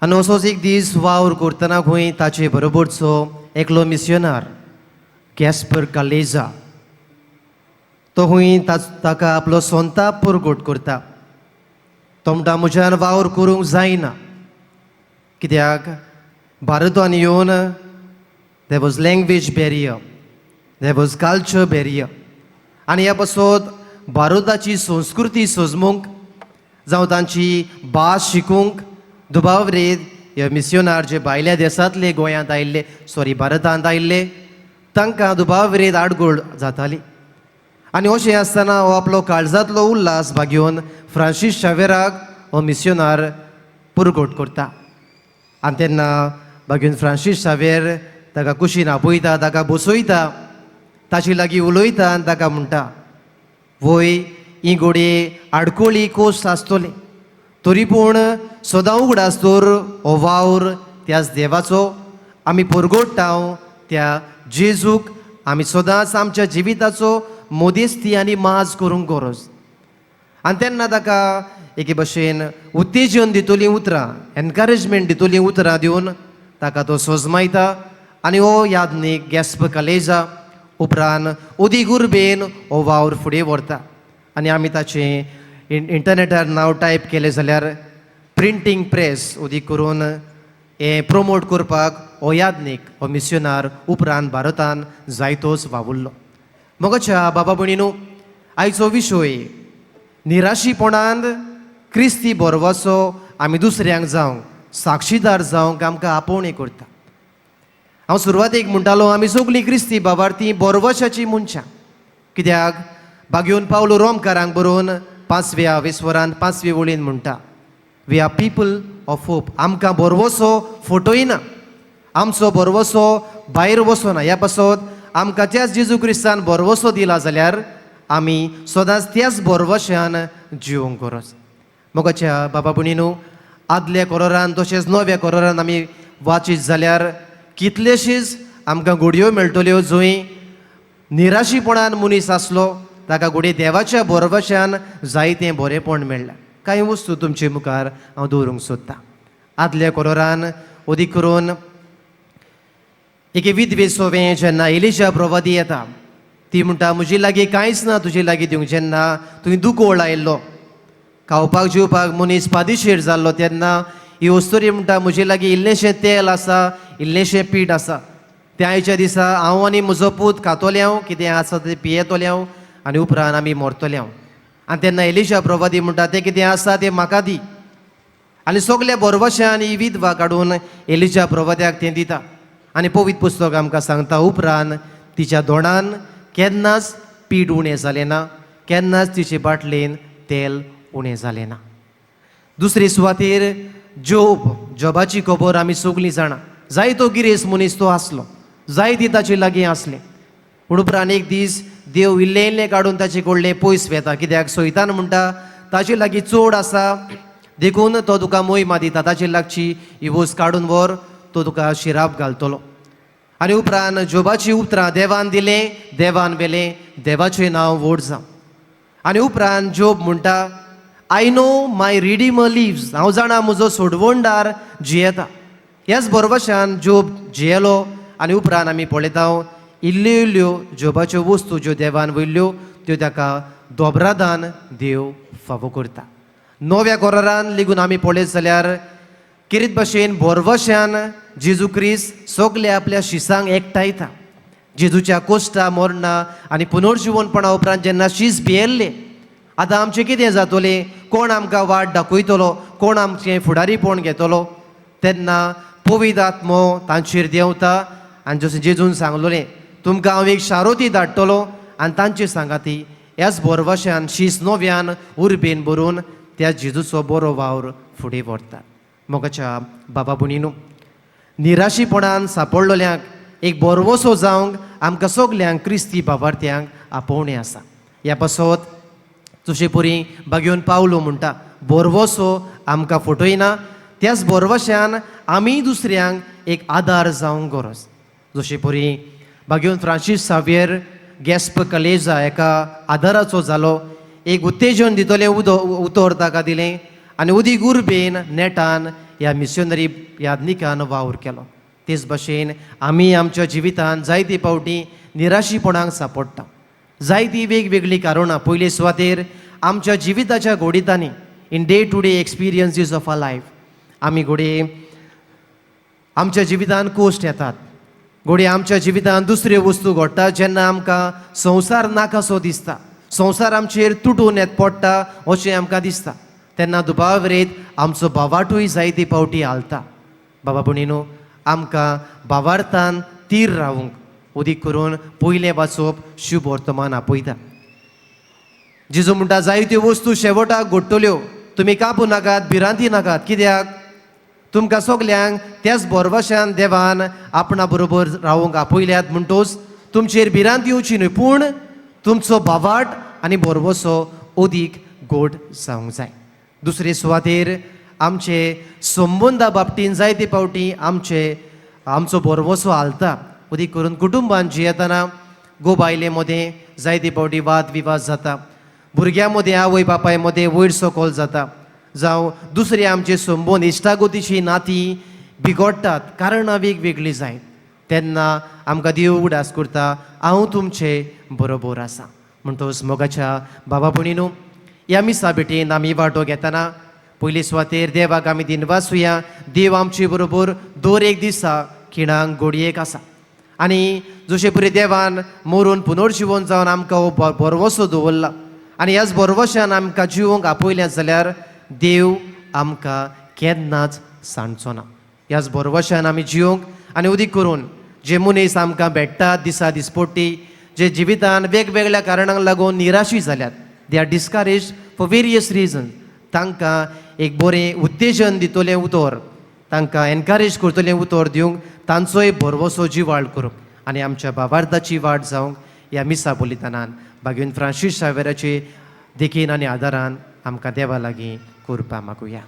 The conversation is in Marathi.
आनी असोच एक दीस वावर करतना खंय ताचे बरोबरचो एकलो मिस्योनार गॅस्पर कालेजा तो खंय ताका आपलो स्वता परगट करता. तो म्हणटा म्हज्यान वावर करूंक जायना कित्याक भारतान येवन there was language barrier, there was culture barrier आनी ह्या पासत भारताची संस्कृती सजमूंक जावं तांची भास शिकूंक दुबावरेद हे मिस्योनार जे भायल्या देशांतले गोंयांत आयिल्ले भारतांत आयिल्ले तांकां दुबावरेद आडगोड जाताली. आनी अशें आसतना हो आपलो काळजांतलो उल्हास भागेवन फ्रांसीस शावेराक हो मिस्योनार पुरगोट करता. आनी तेन्ना भागेवन फ्रांसीस शावेर ताका कुशीन आपयता, ताका बसयता, ताचे लागीं उलयता आनी ताका म्हणटा वय ही घोडये आडकोळी कोस्ट आसतले तरी पूण सदां उगडास तर हो वावर त्याच देवाचो आमी परगोडटाव त्या जेजूक आमी सदांच आमच्या जिविताचो मोदेस्ती आनी माज करूंक गरज. आनी तेन्ना ताका एके भशेन उत्तेजन दितलीं उतरां, एनकरेजमेंट दितलीं उतरां दिवन ताका तो सोजमायता. आनी हो यादनीक गॅस्पर कालेजा उपरांत उदीक उर्बेन हो वावर फुडें व्हरता. आनी आमी ताचें इंटरनेटार नांव टायप केलें जाल्यार प्रिंटींग प्रेस उदीक करून हें प्रोमोट करपाक हो यादनीक हो मिस्योनार उपरांत भारतान जायतोच वावुरलो. मोगाच्या बाबा भयणीनो, आयचो विशय निराशीपणांत क्रिस्ती बरोवाचो आमी दुसऱ्यांक जावंक साक्षीदार जावंक आमकां आपोवणें करता. हांव सुरवातेक म्हणटालो आमी सगलीं क्रिस्ती बाबार्थी बरवशाची मनशां, कित्याक भाग्योन पावलो रोमकारांक बरोवन 5व्या विस्वरांत 5वी वळीन म्हणटा we are people of hope. आमकां बरवसो फटयना, आमचो बरवसो भायर वचना. ह्या पासत आमकां त्याच जेजू क्रिस्तान बरवसो दिला जाल्यार आमी सदांच त्याच बरवश्यान जिवंक गरज. मोगाच्या बाबा भयणीनो, आदल्या कोरोरान तशेंच नव्या कोरोरान आमी वाचीत जाल्यार कितलेशीच आमकां घडयो मेळटल्यो जंय निराशीपणान मनीस आसलो ताका घोडये देवाच्या बरवश्यान जायतें बरेंपण मेळ्ळां. कांय वस्तू तुमचे मुखार हांव दवरूंक सोदतां. आदल्या कोरोरान अदीक करून एके विधवे सोवें जेन्ना एलिशा प्रवादी येता, ती म्हणटा म्हजे लागीं कांयच ना तुजे लागीं दिवंक. जेन्ना तुवें दुकोळ आयिल्लो, खावपाक जेवपाक मनीस पादेशीर जाल्लो तेन्ना ही वस्तुरी म्हणटा म्हजे लागीं इल्लेशें तेल आसा, इल्लेशें पीठ आसा. त्या आयच्या दिसा हांव आनी म्हजो पूत खातोले हांव, कितें आसा तें पियेतोले हांव आनी उपरांत आमी मरतले हांव. आनी तेन्ना एलिशा प्रवादी म्हणटा तें कितें आसा तें म्हाका दी. आनी सगल्या बरवश्यान ही विधवा काडून एलिशा प्रवाद्याक तें दिता. आनी पवित्र पुस्तक आमकां सांगता उपरांत तिच्या दोणान केन्नाच पीठ उणें जालें ना, केन्नाच तिचे बाटलेन तेल उणें जालें ना. दुसरे सुवातेर जॉबाची खबर आमी सगलीं जाणा. जायतो गिरेस्त मनीस तो आसलो, जायती ताचे लागीं आसलें. पूण उपरांत एक दीस देव इल्लें इल्लें काडून ताचे कडलें पयस वेता. कित्याक सैतान म्हणटा ताचे लागीं चड आसा देखून तो तुका मोहिमा दिता, ताचे लागची ही वस्त काडून व्हर, तो तुका शिराप घालतलो. आनी उपरांत जॉबाची उतरां देवान दिलें, देवान व्हेलें, देवाचें नांव व्हड जावं. आनी उपरांत जॉब म्हणटा I know my redeemer lives. हांव जाणा म्हजो सोडवणदार जियेता. ह्याच बरवशान जॉब जियेलो. आनी उपरांत आमी पळयता इल्ल्यो इल्ल्यो जॉबाच्यो वस्तू ज्यो देवान वयल्यो त्यो ताका दोबरादान देव फावो करता. नव्या कोरारान लेगून आमी पळयत जाल्यार कितें भशेन बरवश्यान जेजू क्रिस्त सगल्या आपल्या शिसांक एकठांयता. जेजूच्या कोश्टा मरणा आनी पुनर्जीवनपणा उपरांत जेन्ना शीस भियेल्ले, आतां आमचें कितें जातलें, कोण आमकां वाट दाखयतलो, कोण आमचें फुडारीपण घेतलो. तेन्ना पवित्र आत्मो तांचेर देंवता. आनी जशें जेजून सांगलोलें तुमकां हांव एक शारोती धाडटलो आनी तांचे सांगाती ह्याच बरवश्यान शीस नव्यान उर्बेन भरून त्या जेजूचो बरो वावर फुडें व्हरता. मोगाच्या बाबा भयणीनो, निराशीपणान सांपडलेल्यांक एक बरवसो जावंक आमकां सगल्यांक क्रिस्ती बाबार्थ्यांक आपोवणें आसा. ह्या पासत जशें परी भाग्योन पावलो म्हणटा बरवसो आमकां फटयना, त्याच बरवश्यान आमी दुसऱ्यांक एक आदार जावंक गरज. जशें परी भाग्योन फ्रांसीस सावेर गॅस्पर कालेजा एका आदाराचो जालो, एक उत्तेजन दितलें उतर ताका दिलें आनी उदीक उर्बेन नेटान ह्या मिशनरी यादनिकान वावर केलो. तेच भाशेन आमी आमच्या जिवितांत जायते फावटी निराशीपणाक सांपडटा. जायतीं वेगवेगळीं कारणां पयले सुवातेर आमच्या जिविताच्या घोडितांनी in day to day experiences of a life आमी घोडे आमच्या जिवितांत कोश्ट येतात. घोडे आमच्या जिवितांत दुसऱ्यो वस्तू घडटात जेन्ना आमकां संवसार नाकासो दिसता, संवसार आमचेर तुटून येत पडटा अशें आमकां दिसता. तेन्ना दुबावरेत आमचो भावाटूय जायते फावटी हालता. बाबा भयणीनो, आमकां भावार्थान तीर रावूंक उदीक करून पयलें वाचप शुभ वर्तमान आपयता. जेजू म्हणटा जायत्यो वस्तू शेवटाक घडटल्यो, तुमी कापू नाकात, भिरांती नाकात. कित्याक तुमकां सगल्यांक त्याच बोरवाशान देवान आपणा बरोबर रावूंक आपयल्यात म्हणटोच तुमचेर भिरांत येवची न्हय, पूण तुमचो भावाट आनी बोरवोसो अदीक गोड जावंक जाय. दुसरे सुवातेर आमचे संबंदा बाबतींत जायते फावटी आमचो बोरवोसो हालता. उदीक करून कुटुंबान जियेतना घोव बायले मदें जायते फावटी वाद विवाद जाता. भुरग्यां मदें आवय बापाय मदें वयर सकयल जाता. जावं दुसरे आमचे संबंद इश्टागतीची नातीं बिगडटात, कारणां वेगवेगळीं जायत. तेन्ना आमकां देव उडास करता, हांव तुमचे बरोबर आसा. म्हणटच मोगाच्या बाबा भयणीनो, ह्या मिसा भेटेन आमी वांटो घेतना पयले सुवातेर देवाक आमी दिनवासुया. देव आमचे बरोबर दर एक दिसा खिणाक घोडयेक आसा. आनी जशे परी देवान मरून पुनर्जिवन जावन आमकां हो बोरवोसो दवरला आनी ह्याच बोरवोशान आमकां जिवोवंक आपयल्या जाल्यार देव आमकां केन्नाच सांडचो ना. ह्याच बोरवोशान आमी जिवंक आनी उदीक करून जे मनीस आमकां भेटतात दिसा दिसपट्टी, जे जिवितान वेगवेगळ्या कारणांक लागून निराशी जाल्यात, they are discourage for various reason, तांकां एक बरें उत्तेजन दितलें उतर, तांकां एनकरेज करतलें उतर दिवंक तांचोय बोरवोसो जिवाळ करूंक आनी आमच्या भावार्थाची वाट जावंक ह्या मिसा बलिदानान भाग्यवन फ्रांसीस शावेराचे देखीन आनी आदारान आमकां देवा लागीं करपा मागुया.